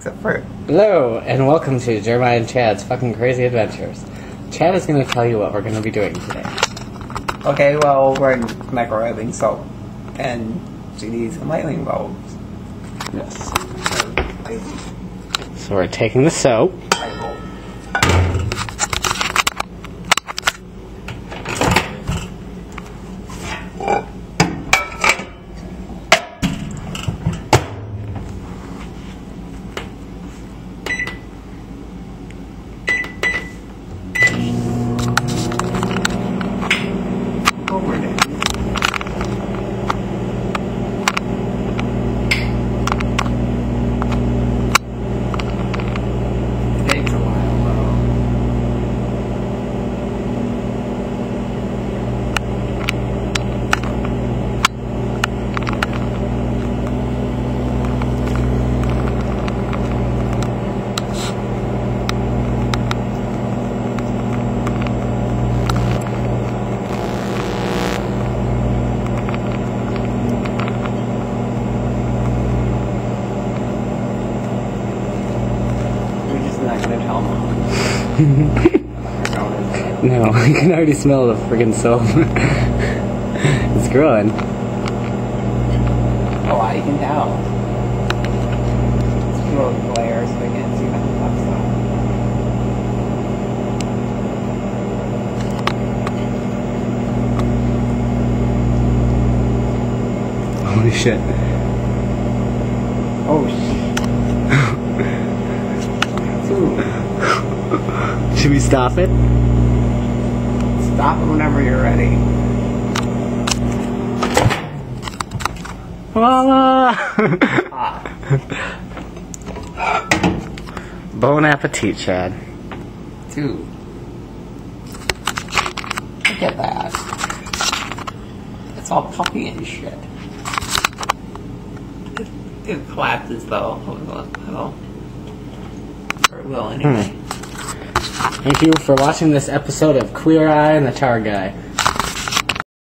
Except for... Hello, and welcome to Jeremiah and Chad's fucking crazy adventures. Chad is going to tell you what we're going to be doing today. Okay, well, we're microwaving soap. And she needs some lightning bulbs. Yes. So we're taking the soap. No, I can already smell the friggin' soap. It's growing. Oh, I can tell. It's full of glare, so I can't see that stuff. Holy shit. Oh shit. Should we stop it? Stop it whenever you're ready. Bon appetit, Chad. Dude. Look at that. It's all puffy and shit. It collapses though. Or it will anyway. Thank you for watching this episode of Queer Eye and the Tar Guy.